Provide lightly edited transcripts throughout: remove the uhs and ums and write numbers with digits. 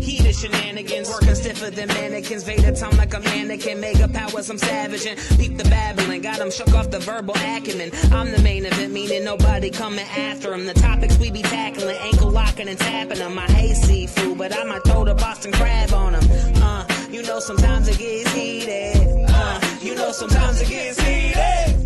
Heated shenanigans, working stiffer than mannequins. Vader time like a mannequin, mega powers, I'm savage and peep the babbling. Got him shook off the verbal acumen. I'm the main event, meaning nobody coming after him. The topics we be tackling, ankle locking and tapping them. I hate seafood, but I might throw the Boston crab on him. You know sometimes it gets heated. You know sometimes it gets heated.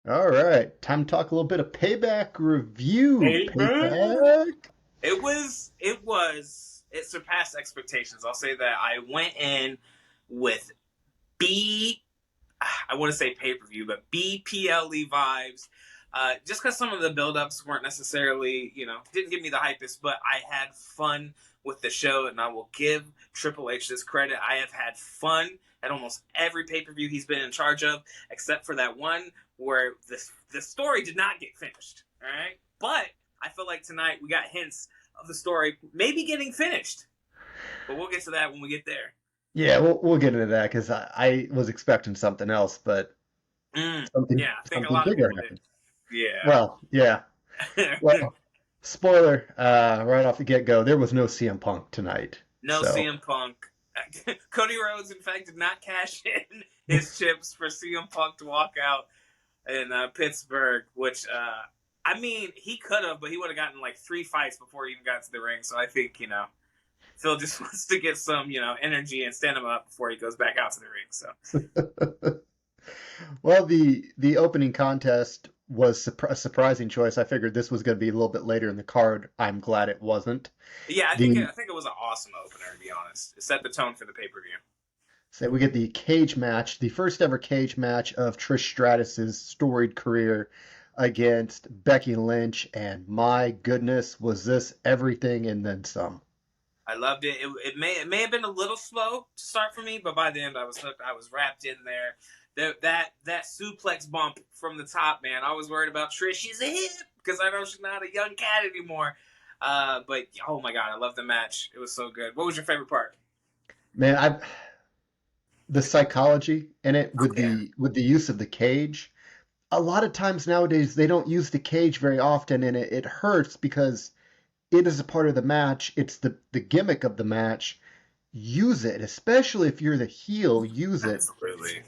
All right, time to talk a little bit of Payback review. Payback. It surpassed expectations. I'll say that. I went in with I want to say pay-per-view, but BPLE vibes. Just because some of the build-ups weren't necessarily, didn't give me the hypest, but I had fun with the show, and I will give Triple H this credit. I have had fun at almost every pay-per-view he's been in charge of, except for that one where the story did not get finished. All right, but I feel like tonight we got hints of the story maybe getting finished, but we'll get to that when we get there. Yeah, we'll get into that because I was expecting something else, but something a lot bigger of people happened. did. Yeah. Well, yeah. Well, spoiler right off the get-go, there was no CM Punk tonight. No CM Punk. Cody Rhodes, in fact, did not cash in his chips for CM Punk to walk out in Pittsburgh, which, he could have, but he would have gotten like 3 fights before he even got to the ring. So I think, Phil just wants to get some, energy and stand him up before he goes back out to the ring. So, well, the opening contest was a surprising choice. I figured this was going to be a little bit later in the card. I'm glad it wasn't. Yeah, I think it was an awesome opener, to be honest. It set the tone for the pay-per-view. So we get the cage match, the first ever cage match of Trish Stratus's storied career against Becky Lynch, and my goodness, was this everything and then some. I loved it. It may have been a little slow to start for me, but by the end I was hooked. I was wrapped in there. That suplex bump from the top, man. I was worried about Trish's hip because I know she's not a young cat anymore. But oh my god, I love the match. It was so good. What was your favorite part? Man, the psychology in it with the use of the cage. A lot of times nowadays they don't use the cage very often, and it hurts because it is a part of the match. It's the gimmick of the match. Use it, especially if you're the heel. Use it. Absolutely.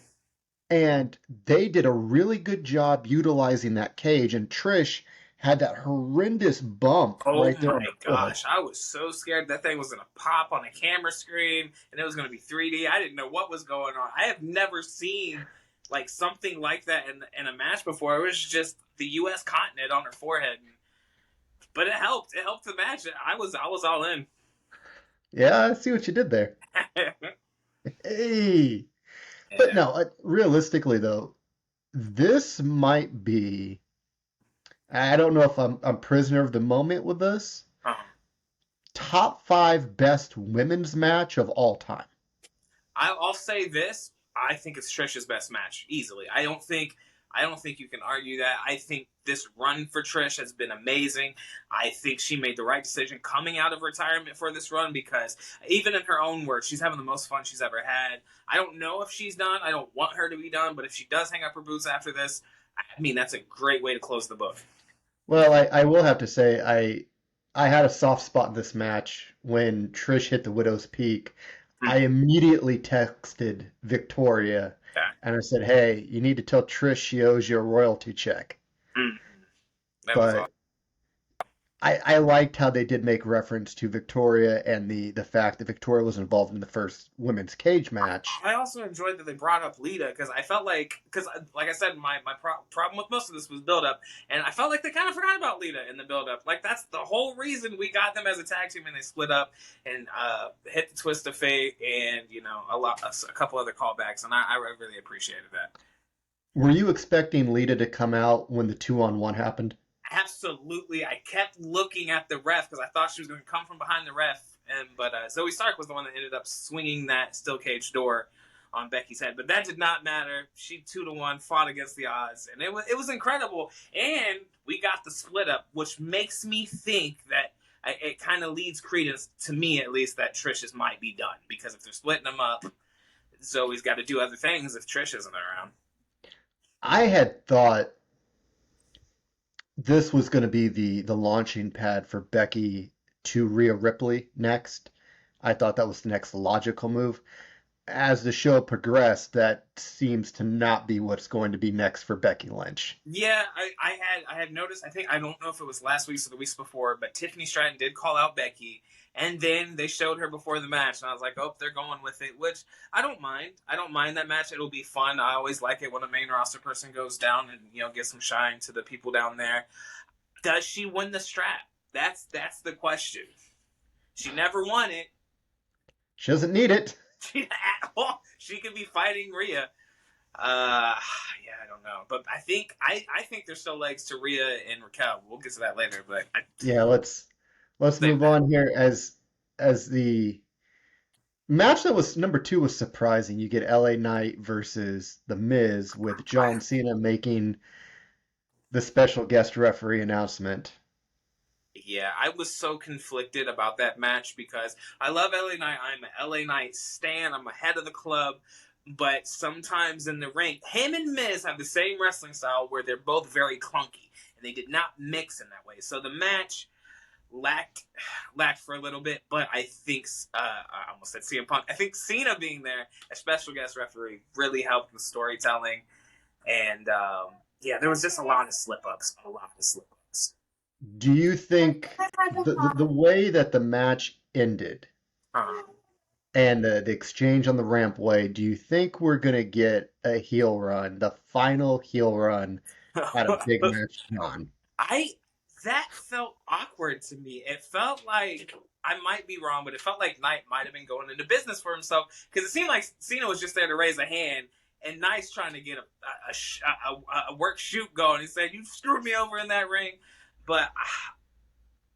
And they did a really good job utilizing that cage. And Trish had that horrendous bump right there. Oh my gosh, I was so scared that thing was going to pop on a camera screen and it was going to be 3D. I didn't know what was going on. I have never seen like something like that in a match before. It was just the U.S. continent on her forehead. But it helped. It helped the match. I was all in. Yeah, I see what you did there. Hey. Yeah. But no, realistically though, this might be, I don't know if I'm prisoner of the moment with this. Top 5 best women's match of all time. I'll say this. I think it's Trish's best match, easily. I don't think you can argue that. I think this run for Trish has been amazing. I think she made the right decision coming out of retirement for this run because even in her own words, she's having the most fun she's ever had. I don't know if she's done. I don't want her to be done, but if she does hang up her boots after this, that's a great way to close the book. Well, I will have to say I had a soft spot in this match when Trish hit the Widow's Peak. I immediately texted Victoria and I said, hey, you need to tell Trish she owes you a royalty check. But I liked how they did make reference to Victoria and the fact that Victoria was involved in the first women's cage match. I also enjoyed that they brought up Lita because I felt like I said, my problem with most of this was build-up, and I felt like they kind of forgot about Lita in the build-up. Like, that's the whole reason we got them as a tag team, and they split up and hit the Twist of Fate and, a couple other callbacks, and I really appreciated that. Were you expecting Lita to come out when the 2-on-1 happened? Absolutely. I kept looking at the ref because I thought she was going to come from behind the ref. But Zoe Stark was the one that ended up swinging that steel cage door on Becky's head. But that did not matter. She 2-1 fought against the odds. And it was incredible. And we got the split up, which makes me think that it kind of leads credence, to me at least, that Trish's might be done. Because if they're splitting them up, Zoe's got to do other things if Trish isn't around. I had thought this was going to be the launching pad for Becky to Rhea Ripley next. I thought that was the next logical move. As the show progressed, that seems to not be what's going to be next for Becky Lynch. Yeah, I had noticed. I don't know if it was last week's or the weeks before, but Tiffany Stratton did call out Becky, and then they showed her before the match, and I was like, oh, they're going with it, which I don't mind. I don't mind that match. It'll be fun. I always like it when a main roster person goes down and get some shine to the people down there. Does she win the strap? That's the question. She never won it. She doesn't need it. She could be fighting Rhea. Yeah, I don't know, but I think there's still legs to Rhea and Raquel. We'll get to that later, but yeah, let's move on here as the match that was number 2 was surprising. You get LA Knight versus The Miz with John Cena making the special guest referee announcement. Yeah, I was so conflicted about that match because I love LA Knight. I'm an LA Knight stan. I'm ahead of the club. But sometimes in the ring, him and Miz have the same wrestling style where they're both very clunky. And they did not mix in that way. So the match lacked for a little bit. But I think, I almost said CM Punk. I think Cena being there, a special guest referee, really helped with storytelling. And, yeah, there was just a lot of slip-ups. Do you think the way that the match ended and the exchange on the rampway, do you think we're going to get a heel run, the final heel run at a big match on? That felt awkward to me. It felt like, I might be wrong, but it felt like Knight might have been going into business for himself because it seemed like Cena was just there to raise a hand and Knight's trying to get a work shoot going. He said, "You screwed me over in that ring." But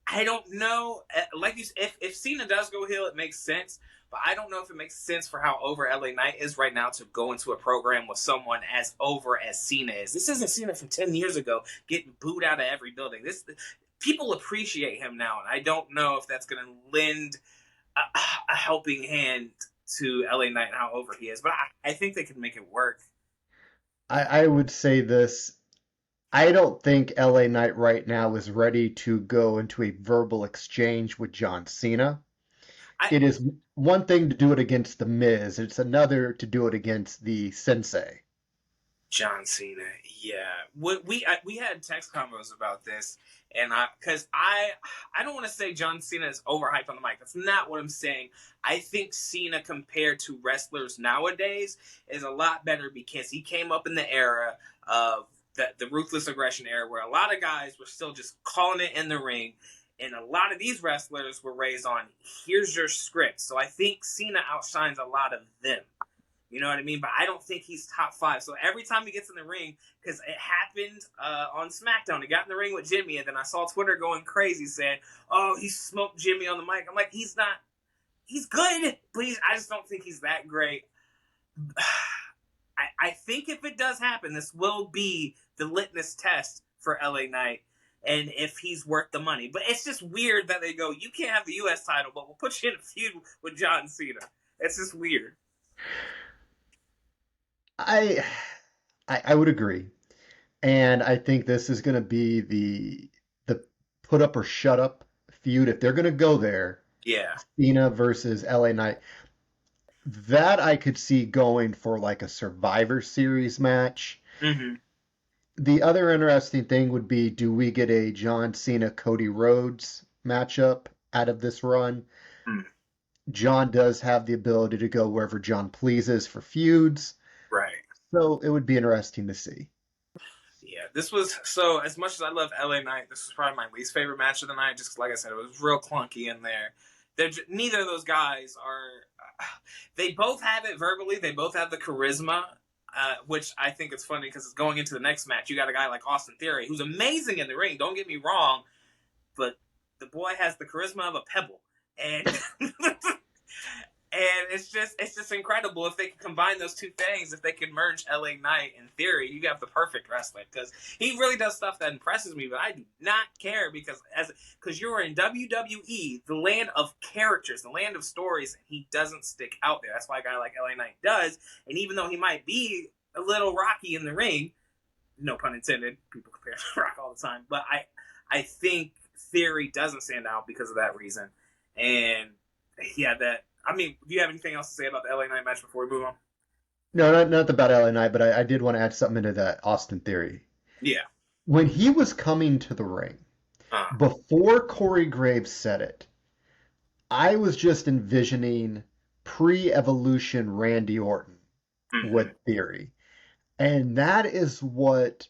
I don't know. Like you said, if Cena does go heel, it makes sense. But I don't know if it makes sense for how over LA Knight is right now to go into a program with someone as over as Cena is. This isn't Cena from 10 years ago getting booed out of every building. People appreciate him now, and I don't know if that's going to lend a helping hand to LA Knight and how over he is. But I think they can make it work. I would say this. I don't think LA Knight right now is ready to go into a verbal exchange with John Cena. It is one thing to do it against The Miz. It's another to do it against the Sensei. John Cena, yeah. We had text combos about this, and because I don't want to say John Cena is overhyped on the mic. That's not what I'm saying. I think Cena compared to wrestlers nowadays is a lot better because he came up in the era of the ruthless aggression era where a lot of guys were still just calling it in the ring, and a lot of these wrestlers were raised on here's your script. So I think Cena outshines a lot of them. You know what I mean? But I don't think he's top 5. So every time he gets in the ring, because it happened on SmackDown, he got in the ring with Jimmy, and then I saw Twitter going crazy saying, "Oh, he smoked Jimmy on the mic." I'm like, he's not. He's good, but I just don't think he's that great. I think if it does happen, this will be the litmus test for LA Knight, and if he's worth the money. But it's just weird that they go, you can't have the U.S. title, but we'll put you in a feud with John Cena. It's just weird. I would agree, and I think this is going to be the put up or shut up feud if they're going to go there. Yeah, Cena versus LA Knight. That I could see going for like a Survivor Series match. Mm-hmm. The other interesting thing would be, do we get a John Cena Cody Rhodes matchup out of this run? Mm. John does have the ability to go wherever John pleases for feuds. Right. So it would be interesting to see. Yeah, this was, so as much as I love LA Knight, this was probably my least favorite match of the night, just like I said, it was real clunky in there. Neither of those guys are, they both have it verbally, they both have the charisma, which I think is funny because it's going into the next match. You got a guy like Austin Theory, who's amazing in the ring, don't get me wrong, but the boy has the charisma of a pebble. And and it's just incredible if they can combine those two things. If they can merge LA Knight and Theory, you have the perfect wrestler, because he really does stuff that impresses me. But I do not care because you're in WWE, the land of characters, the land of stories, and he doesn't stick out there. That's why a guy like LA Knight does. And even though he might be a little rocky in the ring, no pun intended. People compare to Rock all the time, but I think Theory doesn't stand out because of that reason. And he had that. I mean, do you have anything else to say about the LA Knight match before we move on? No, not about LA Knight, but I did want to add something into that Austin Theory. Yeah. When he was coming to the ring, before Corey Graves said it, I was just envisioning pre-evolution Randy Orton with Theory. And that is what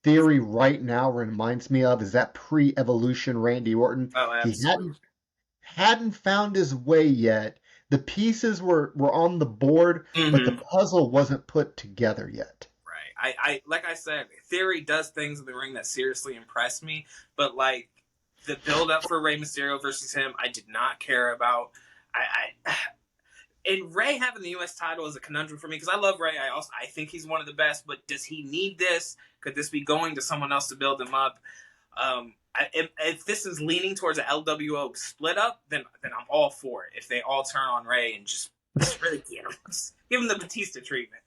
Theory right now reminds me of, is that pre-evolution Randy Orton. Oh, absolutely. He hadn't found his way yet. The pieces were on the board, but the puzzle wasn't put together yet. Right. I like I said, Theory does things in the ring that seriously impress me, but like the build up for Rey Mysterio versus him, I did not care about. And Rey having the U.S. title is a conundrum for me because I love Rey. I think he's one of the best, but does he need this? Could this be going to someone else to build him up? If this is leaning towards an LWO split up, then I'm all for it. If they all turn on Rey and just really give him the Batista treatment.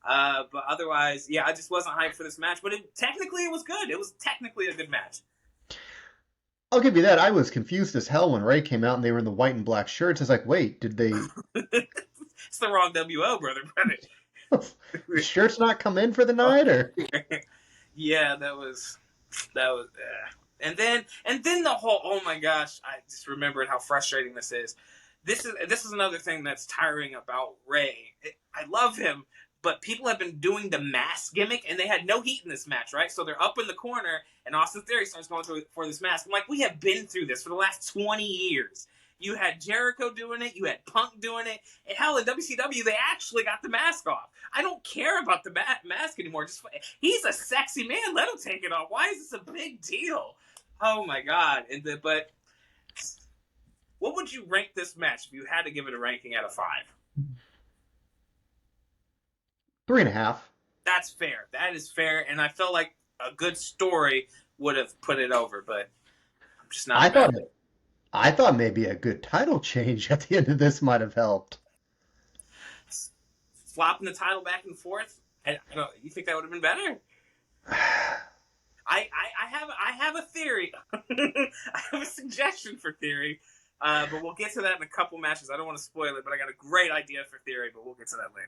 But otherwise, yeah, I just wasn't hyped for this match. But technically, it was good. It was technically a good match. I'll give you that. I was confused as hell when Rey came out and they were in the white and black shirts. It's like, wait, did they... It's the wrong WO, brother. The shirts not come in for the night, or? Yeah, that was. And then the whole. Oh my gosh! I just remembered how frustrating this is. This is another thing that's tiring about Rey. I love him, but people have been doing the mask gimmick, and they had no heat in this match, right? So they're up in the corner, and Austin Theory starts going for this mask. I'm like, we have been through this for the last 20 years. You had Jericho doing it. You had Punk doing it. And hell, in WCW, they actually got the mask off. I don't care about the mask anymore. He's a sexy man. Let him take it off. Why is this a big deal? Oh, my God. But what would you rank this match if you had to give it a ranking out of 5? 3.5. That's fair. That is fair. And I felt like a good story would have put it over, but I'm just not. I thought maybe a good title change at the end of this might have helped. Flopping the title back and forth? You think that would have been better? I have a theory. I have a suggestion for Theory, but we'll get to that in a couple matches. I don't want to spoil it, but I got a great idea for Theory, but we'll get to that later.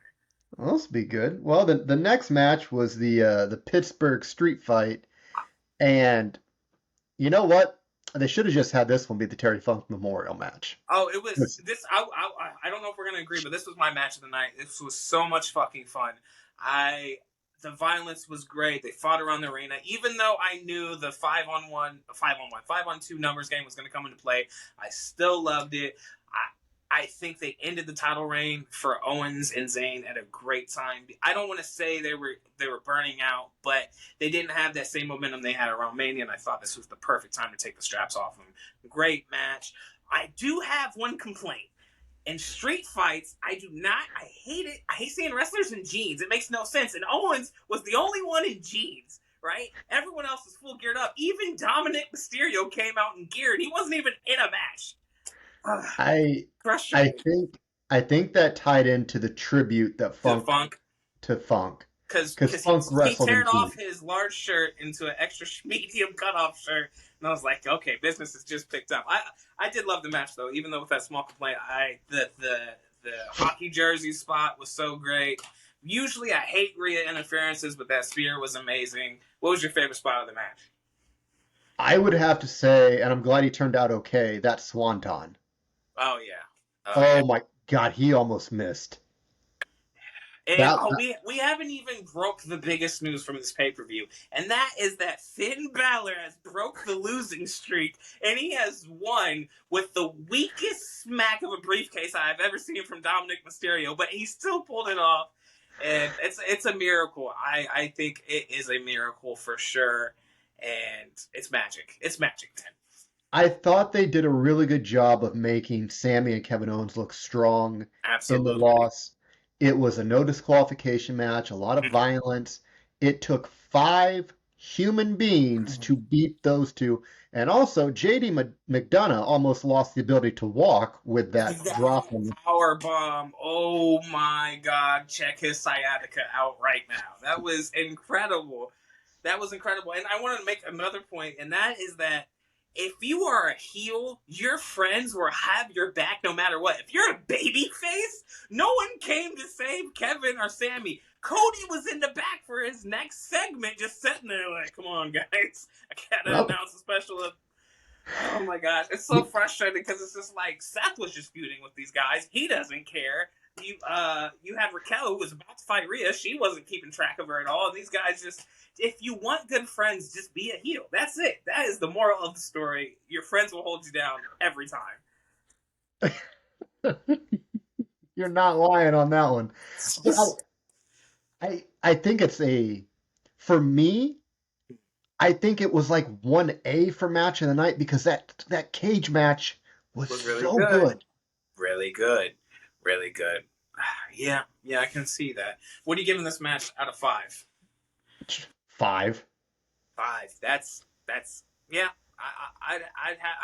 Well, this will be good. Well, the next match was the Pittsburgh Street Fight, and you know what? They should have just had this one be the Terry Funk Memorial match. Oh, it was this. I don't know if we're gonna agree, but this was my match of the night. This was so much fucking fun. The violence was great. They fought around the arena, even though I knew the 5-on-1, 5-on-2 numbers game was going to come into play. I still loved it. I think they ended the title reign for Owens and Zayn at a great time. I don't want to say they were burning out, but they didn't have that same momentum they had around Mania, and I thought this was the perfect time to take the straps off them. Great match. I do have one complaint. In street fights, I hate it. I hate seeing wrestlers in jeans. It makes no sense. And Owens was the only one in jeans, right? Everyone else was full geared up. Even Dominic Mysterio came out in gear, and he wasn't even in a match. I think that tied into the tribute that Funk to Funk. Because Funk he teared off his large shirt into an extra medium cutoff shirt, and I was like, okay, business has just picked up. I did love the match though, even though with that small complaint. The hockey jersey spot was so great. Usually I hate Rhea interferences, but that spear was amazing. What was your favorite spot of the match? I would have to say, and I'm glad he turned out okay, that Swanton. Oh, yeah. Oh, my God, he almost missed. And we haven't even broke the biggest news from this pay-per-view, and that is that Finn Balor has broke the losing streak, and he has won with the weakest smack of a briefcase I've ever seen from Dominic Mysterio, but he still pulled it off, and it's a miracle. I think it is a miracle for sure, and it's magic. It's magic, man. I thought they did a really good job of making Sami and Kevin Owens look strong in the loss. It was a no disqualification match, a lot of violence. It took 5 human beings to beat those two. And also, JD McDonough almost lost the ability to walk with that That drop. power bomb. Oh my God. Check his sciatica out right now. That was incredible. That was incredible. And I want to make another point, and that is that if you are a heel, your friends will have your back no matter what. If you're a baby face, no one came to save Kevin or Sammy. Cody was in the back for his next segment, just sitting there like, come on, guys. I gotta Well, announce a special. Oh my gosh. It's so frustrating because it's just like Seth was just feuding with these guys. He doesn't care. You had Raquel who was about to fight Rhea. She wasn't keeping track of her at all. These guys just, if you want good friends, just be a heel. That's it. That is the moral of the story. Your friends will hold you down every time. you're not lying on that one. I think it's for me, I think it was like 1A for match of the night because that cage match was really so good. good. Really good. Really good. Yeah, I can see that. What are you giving this match out of 5? 5. 5. That's yeah.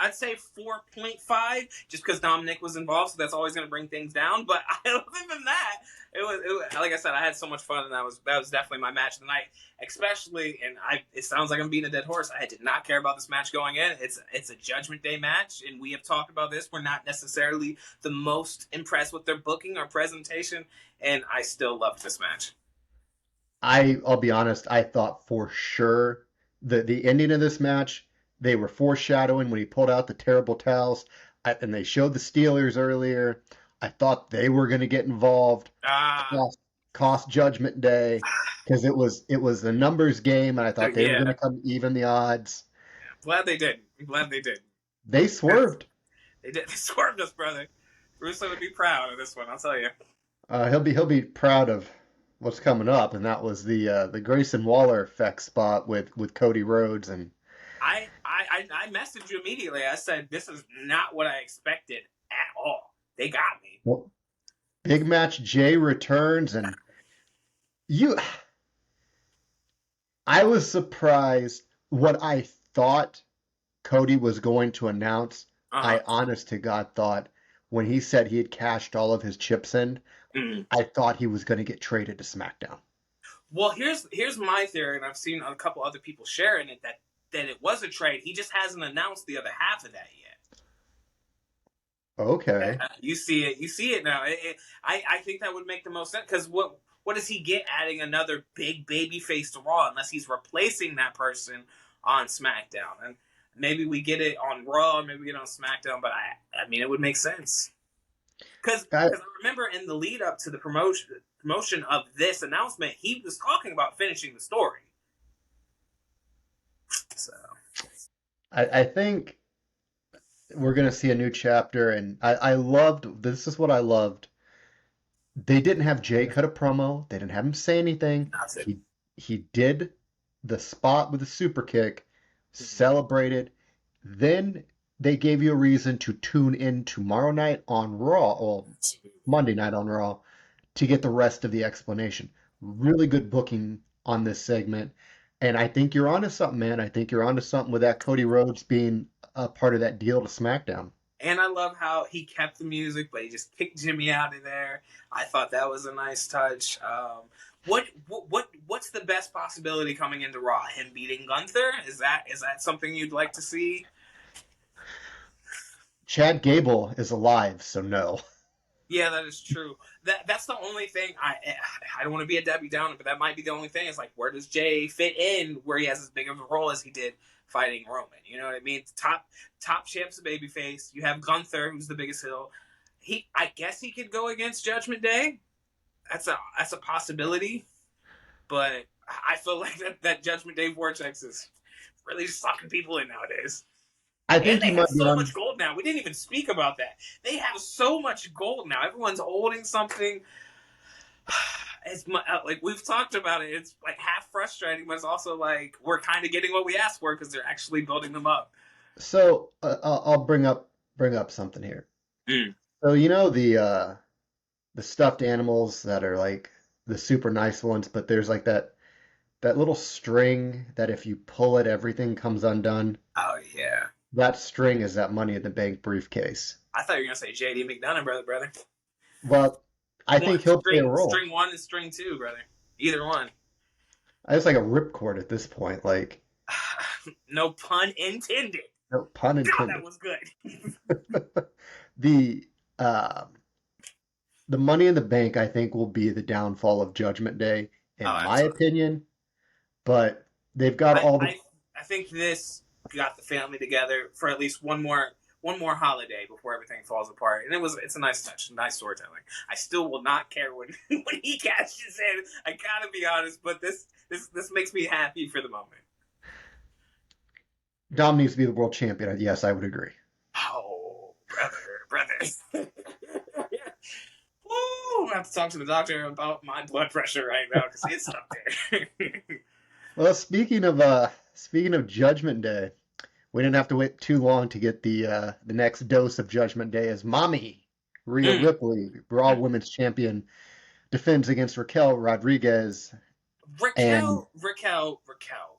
I'd say 4.5 just because Dominic was involved, so that's always going to bring things down. But other than that, it was like I said, I had so much fun, and that was definitely my match of the night. Especially, and it sounds like I'm beating a dead horse. I did not care about this match going in. It's a Judgment Day match, and we have talked about this. We're not necessarily the most impressed with their booking or presentation, and I still loved this match. I'll be honest, I thought for sure the ending of this match, they were foreshadowing when he pulled out the terrible towels, and they showed the Steelers earlier. I thought they were going to get involved, cost Judgment Day, because it was a numbers game, and I thought they were going to come even the odds. Glad they did. I'm glad they did. They swerved. They did. They swerved us, brother. Russo would be proud of this one, I'll tell you. He'll be proud of what's coming up, and that was the Grayson Waller effect spot with Cody Rhodes. And I messaged you immediately. I said this is not what I expected at all. They got me. Well, big match. Jay returns, and I was surprised what I thought Cody was going to announce. I honest to God thought when he said he had cashed all of his chips in, I thought he was going to get traded to SmackDown. Well, here's my theory, and I've seen a couple other people sharing it that it was a trade. He just hasn't announced the other half of that yet. Okay. You see it now. I think that would make the most sense because what does he get adding another big baby face to Raw unless he's replacing that person on SmackDown? And maybe we get it on Raw, maybe we get it on SmackDown, but I mean, it would make sense. Because I remember in the lead up to the promotion of this announcement, he was talking about finishing the story. So I think we're going to see a new chapter, and I loved, this is what I loved. They didn't have Jay cut a promo. They didn't have him say anything. He did the spot with the super kick, celebrated. Then they gave you a reason to tune in tomorrow night on Raw, or Monday night on Raw, to get the rest of the explanation. Really good booking on this segment. And I think you're onto something, man. I think you're onto something with that Cody Rhodes being a part of that deal to SmackDown. And I love how he kept the music, but he just kicked Jimmy out of there. I thought that was a nice touch. What's the best possibility coming into Raw? Him beating Gunther? Is that something you'd like to see? Chad Gable is alive, so no. Yeah, that is true. That's the only thing. I don't want to be a Debbie Downer, but that might be the only thing. It's like, where does Jay fit in where he has as big of a role as he did fighting Roman? You know what I mean? Top champ's a babyface. You have Gunther, who's the biggest heel. I guess he could go against Judgment Day. That's a possibility. But I feel like that Judgment Day vortex is really sucking people in nowadays. I think they have so much gold now. We didn't even speak about that. They have so much gold now. Everyone's holding something. It's like we've talked about it. It's like half frustrating, but it's also like we're kind of getting what we asked for because they're actually building them up. So I'll bring up something here. So you know the stuffed animals that are like the super nice ones, but there's like that that little string that if you pull it, everything comes undone. Oh yeah. That string is that Money in the Bank briefcase. I thought you were gonna say JD McDonough, brother. Well, I think he'll play a role. String 1 and string 2, brother. Either one. It's like a ripcord at this point. Like, No pun intended. no pun God, intended. that was good. The Money in the Bank, I think, will be the downfall of Judgment Day, in my opinion. But they've got I think this got the family together for at least one more holiday before everything falls apart, and it's a nice touch, nice storytelling. I still will not care when he cashes in. I gotta be honest, but this makes me happy for the moment. Dom needs to be the world champion. Yes, I would agree. Oh, brother. Woo! I have to talk to the doctor about my blood pressure right now because it's up there. Well, speaking of Judgment Day, we didn't have to wait too long to get the next dose of Judgment Day as Mommy Rhea Ripley, Raw Women's Champion, defends against Raquel Rodriguez. Raquel,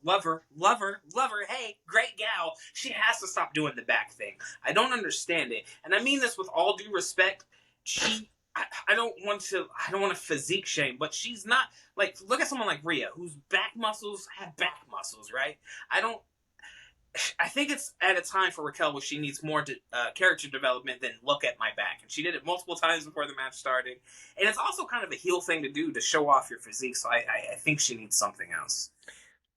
love her. Hey, great gal. She has to stop doing the back thing. I don't understand it, and I mean this with all due respect. I don't want to physique shame, but she's not like, look at someone like Rhea, whose back muscles have back muscles, right? I think it's at a time for Raquel where she needs more character development than look at my back. And she did it multiple times before the match started. And it's also kind of a heel thing to do to show off your physique. So I think she needs something else.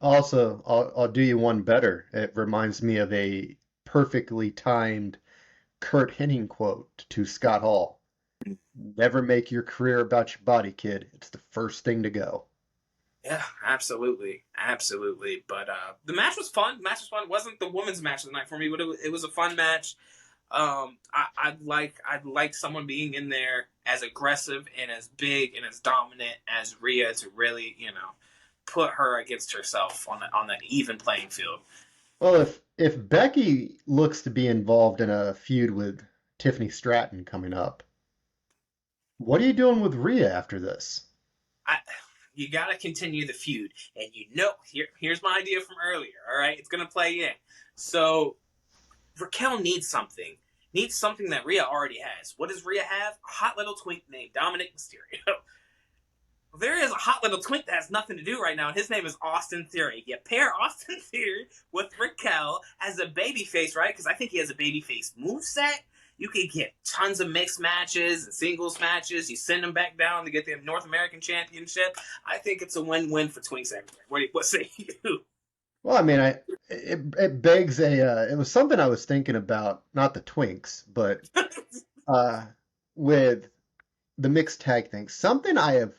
Also, I'll do you one better. It reminds me of a perfectly timed Kurt Hennig quote to Scott Hall. Never make your career about your body, kid. It's the first thing to go. Yeah, absolutely. But the match was fun. It wasn't the women's match of the night for me, but it was a fun match. I'd like someone being in there as aggressive and as big and as dominant as Rhea to really, put her against herself on that even playing field. Well, if Becky looks to be involved in a feud with Tiffany Stratton coming up, what are you doing with Rhea after this? You got to continue the feud. And here's my idea from earlier, all right? It's going to play in. So Raquel needs something that Rhea already has. What does Rhea have? A hot little twink named Dominic Mysterio. There is a hot little twink that has nothing to do right now, and his name is Austin Theory. You pair Austin Theory with Raquel as a babyface, right? Because I think he has a babyface moveset. You can get tons of mixed matches and singles matches. You send them back down to get the North American Championship. I think it's a win-win for Twinks everywhere. What say you? Well, I mean, it begs it was something I was thinking about, not the Twinks, but with the mixed tag thing. Something I have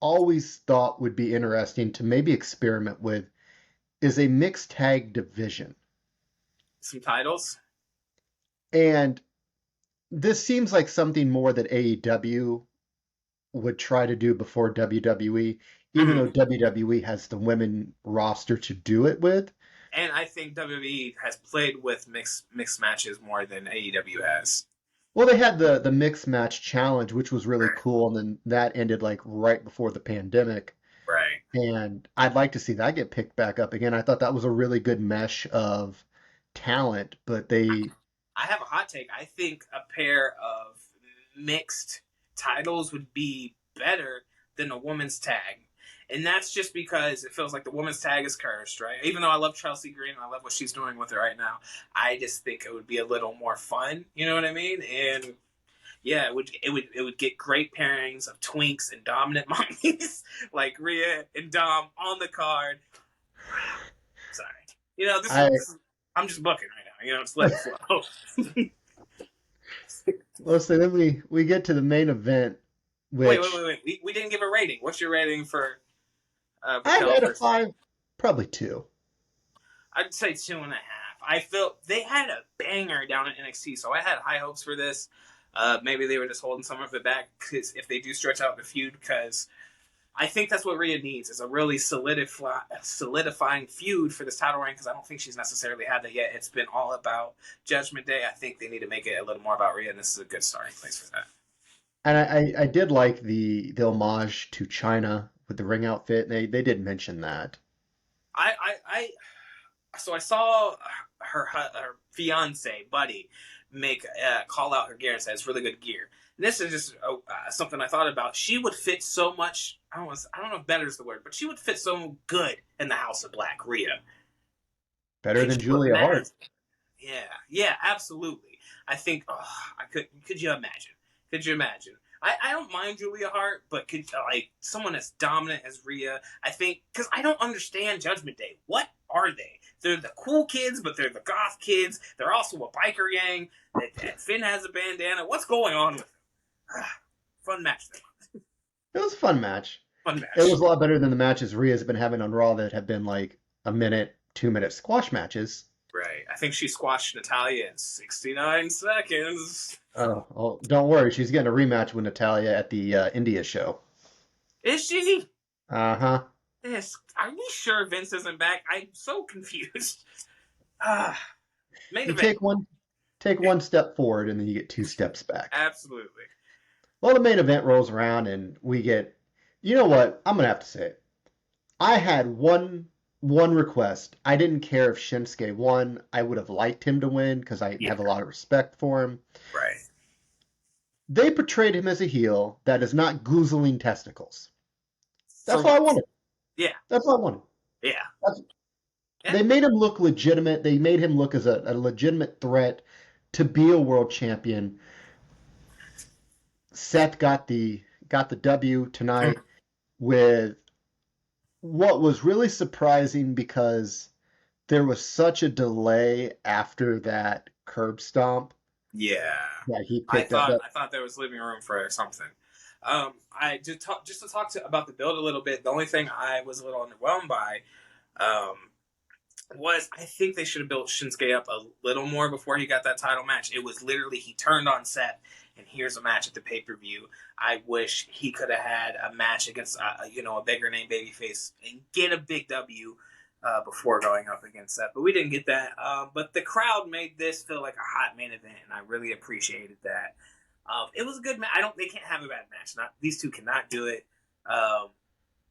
always thought would be interesting to maybe experiment with is a mixed tag division. Some titles? And this seems like something more that AEW would try to do before WWE, even though WWE has the women roster to do it with. And I think WWE has played with mixed matches more than AEW has. Well, they had the mixed match challenge, which was really cool, and then that ended like right before the pandemic. Right. And I'd like to see that get picked back up again. I thought that was a really good mesh of talent, but I have a hot take. I think a pair of mixed titles would be better than a women's tag. And that's just because it feels like the women's tag is cursed, right? Even though I love Chelsea Green and I love what she's doing with it right now, I just think it would be a little more fun. You know what I mean? And yeah, it would get great pairings of twinks and dominant mommies like Rhea and Dom on the card. Sorry. I'm just bucking right now. Just let it flow. Well, so then we get to the main event. Which... Wait. We didn't give a rating. What's your rating for... I had a 5, probably 2. I'd say 2.5. I felt they had a banger down at NXT, so I had high hopes for this. Maybe they were just holding some of it back because if they do stretch out the feud, because I think that's what Rhea needs, is a really solidifying feud for this title reign, because I don't think she's necessarily had that yet. It's been all about Judgment Day. I think they need to make it a little more about Rhea, and this is a good starting place for that. And I did like the homage to China with the ring outfit. They did mention that. So I saw her fiance Buddy make call out her gear and say it's really good gear. And this is just something I thought about. She would fit so much. I don't know if better is the word, but she would fit so good in the House of Black, Rhea. Better than Julia Hart. Yeah, absolutely. I think. Could you imagine? Could you imagine? I don't mind Julia Hart, but could like someone as dominant as Rhea? I think because I don't understand Judgment Day. What are they? They're the cool kids, but they're the goth kids. They're also a biker gang. Finn has a bandana. What's going on with them? Fun match. It was a fun match. Fun match. It was a lot better than the matches Rhea's been having on Raw that have been like a minute, 2-minute squash matches. Right. I think she squashed Natalya in 69 seconds. Oh, don't worry. She's getting a rematch with Natalya at the India show. Is she? Uh-huh. Yes. Are we sure Vince isn't back? I'm so confused. You take one step forward and then you get 2 steps back. Absolutely. Well, the main event rolls around and we get, you know what? I'm going to have to say it. I had one request. I didn't care if Shinsuke won. I would have liked him to win because I have a lot of respect for him. Right. They portrayed him as a heel that is not goozling testicles. That's what I wanted. Yeah. That's what I wanted. Yeah. They made him look legitimate. They made him look as a legitimate threat to be a world champion. Seth got the W tonight with what was really surprising because there was such a delay after that curb stomp. Yeah. That he picked up. I thought there was living room for something. I just to talk about the build a little bit. The only thing I was a little underwhelmed by was I think they should have built Shinsuke up a little more before he got that title match. It was literally he turned on Seth, and here's a match at the pay-per-view. I wish he could have had a match against a bigger name babyface and get a big W before going up against Seth. But we didn't get that. But the crowd made this feel like a hot main event, and I really appreciated that. It was a good match. They can't have a bad match. These two cannot do it.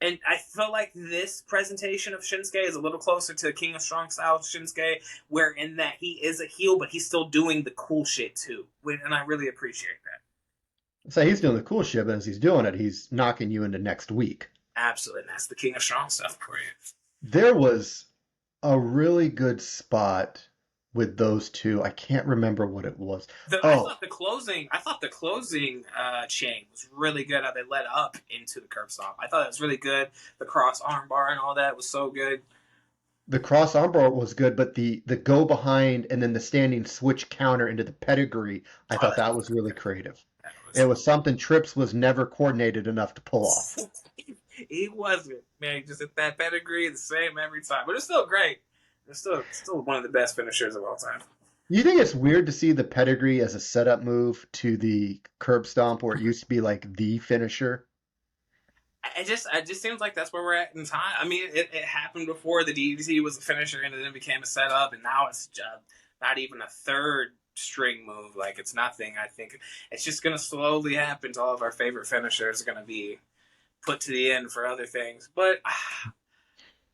And I feel like this presentation of Shinsuke is a little closer to King of Strong Style Shinsuke, where in that he is a heel, but he's still doing the cool shit too. And I really appreciate that. So he's doing the cool shit, but as he's doing it, he's knocking you into next week. Absolutely. And that's the King of Strong stuff for you. There was a really good spot with those two. I can't remember what it was. I thought the closing chain was really good. How they led up into the curb stomp. I thought it was really good. The cross armbar and all that was so good. The cross armbar was good, but the go behind and then the standing switch counter into the pedigree, I thought that was really creative. It was something Trips was never coordinated enough to pull off. He wasn't, man. He just hit that pedigree the same every time, but it's still great. It's still one of the best finishers of all time. You think it's weird to see the pedigree as a setup move to the curb stomp where it used to be like the finisher? It just seems like that's where we're at in time. I mean, it happened before the DDT was a finisher and then it became a setup, and now it's not even a third string move. Like, it's nothing. I think it's just going to slowly happen to all of our favorite finishers are going to be put to the end for other things. But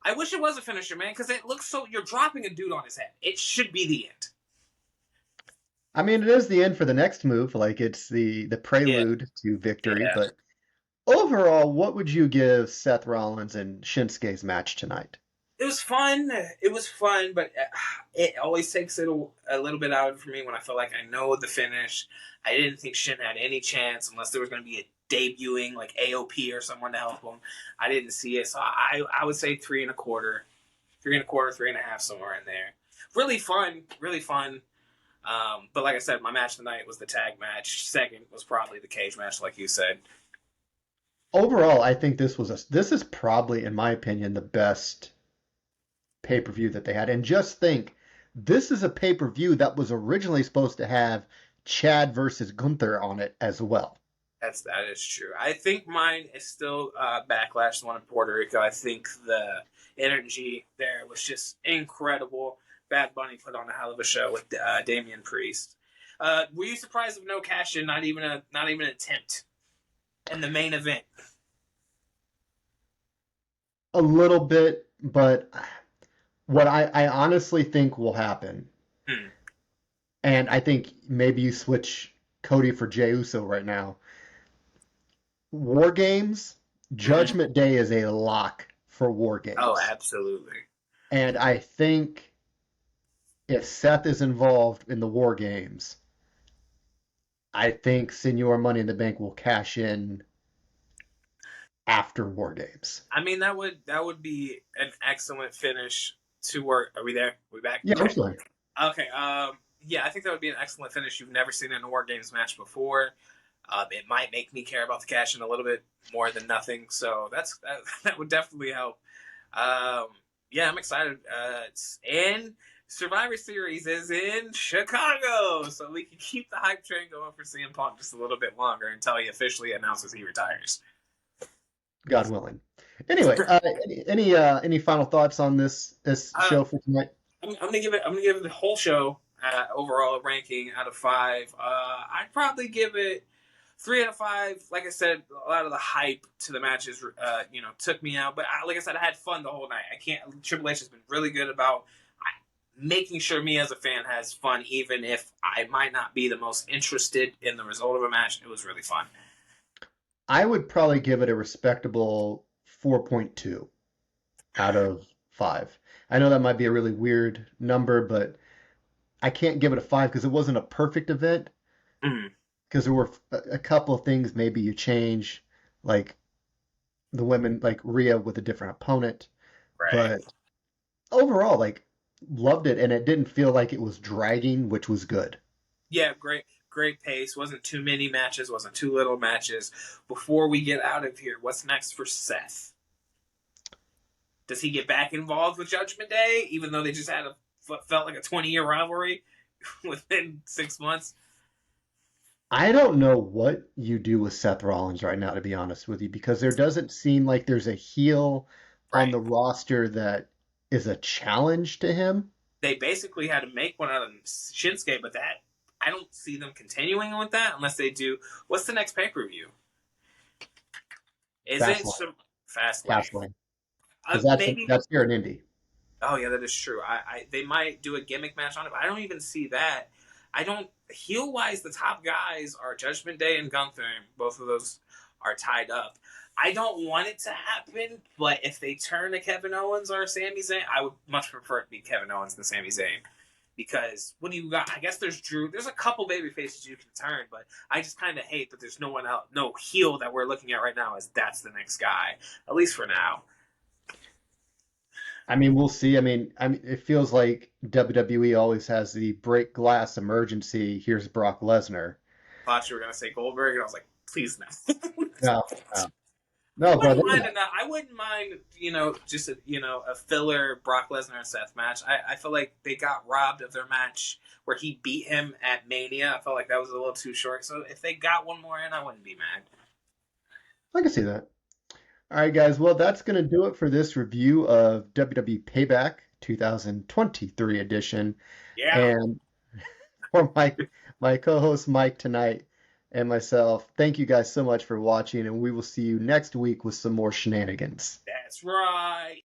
I wish it was a finisher, man, because it looks so... You're dropping a dude on his head. It should be the end. I mean, it is the end for the next move. Like, it's the prelude to victory. Yeah. But overall, what would you give Seth Rollins and Shinsuke's match tonight? It was fun. But it always takes it a little bit out for me when I feel like I know the finish. I didn't think Shin had any chance unless there was going to be a debuting like AOP or someone to help him. I didn't see it, so I would say 3.25, 3.5, somewhere in there. Really fun. But like I said, my match tonight was the tag match. Second was probably the cage match, like you said. Overall, I think this is probably, in my opinion, the best pay-per-view that they had. And just think, this is a pay-per-view that was originally supposed to have Chad versus Gunther on it as well. That is true. I think mine is still Backlash, the one in Puerto Rico. I think the energy there was just incredible. Bad Bunny put on a hell of a show with Damian Priest. Were you surprised of no cash in? Not even an attempt in the main event. A little bit, but what I honestly think will happen, Hmm. and I think maybe you switch Cody for Jey Uso right now. War Games, Mhm. Judgment Day is a lock for War Oh, Games. absolutely. And I think if Seth is involved in the War Games, I think Senor Money in the Bank will cash in after War Games. I mean, that would be an excellent finish to work. Are we there? Are we back? Yeah, Okay. absolutely. Okay. Yeah, I think that would be an excellent finish. You've never seen it in a War Games match before. It might make me care about the cash in a little bit more than nothing. So that would definitely help. Um, yeah, I'm excited. And Survivor Series is in Chicago, so we can keep the hype train going for CM Punk just a little bit longer until he officially announces he retires. God willing. Anyway, any final thoughts on this Uh, show for tonight? I'm gonna give it. I'm gonna give it the whole show overall ranking out of 5. I'd probably give it 3 out of 5. Like I said, a lot of the hype to the matches, took me out. But like I said, I had fun the whole night. I can't. Triple H has been really good about making sure me as a fan has fun, even if I might not be the most interested in the result of a match. It was really fun. I would probably give it a respectable 4.2 out of 5. I know that might be a really weird number, but I can't give it a 5 because it wasn't a perfect event. Mm, Because there were a couple of things maybe you change, like the women, like Rhea with a different opponent. right. But overall, like, loved it, and it didn't feel like it was dragging, which was good. Yeah, great pace. Wasn't too many matches. Wasn't too little matches. Before we get out of here, what's next for Seth? Does he get back involved with Judgment Day, even though they just had felt like a 20-year rivalry within 6 months? I don't know what you do with Seth Rollins right now, to be honest with you, because there doesn't seem like there's a heel on Right. the roster that is a challenge to him. They basically had to make one out of Shinsuke, but that I don't see them continuing with that unless they do. What's the next pay per view? Is it Fastlane, some Fast Lane? Fastlane, because that's Maybe. that's here in Indy. Oh yeah, that is true. They might do a gimmick match on it, but I don't even see that. I don't heel wise. The top guys are Judgment Day and Gunther. And both of those are tied up. I don't want it to happen, but if they turn to Kevin Owens or Sami Zayn, I would much prefer it to be Kevin Owens than Sami Zayn. Because what do you got? I guess there's Drew. There's a couple baby faces you can turn, but I just kind of hate that there's no one else, no heel that we're looking at right now as that's the next guy. At least for now. I mean, we'll see. I mean, it feels like WWE always has the break glass emergency. Here's Brock Lesnar. I thought you were gonna say Goldberg, and I was like, please no. No, no, no, but I wouldn't mind, just a filler Brock Lesnar and Seth match. I feel like they got robbed of their match where he beat him at Mania. I felt like that was a little too short. So if they got one more in, I wouldn't be mad. I can see that. All right, guys. Well, that's going to do it for this review of WWE Payback 2023 edition. Yeah. And for my co-host Mike tonight and myself, thank you guys so much for watching, and we will see you next week with some more shenanigans. That's right.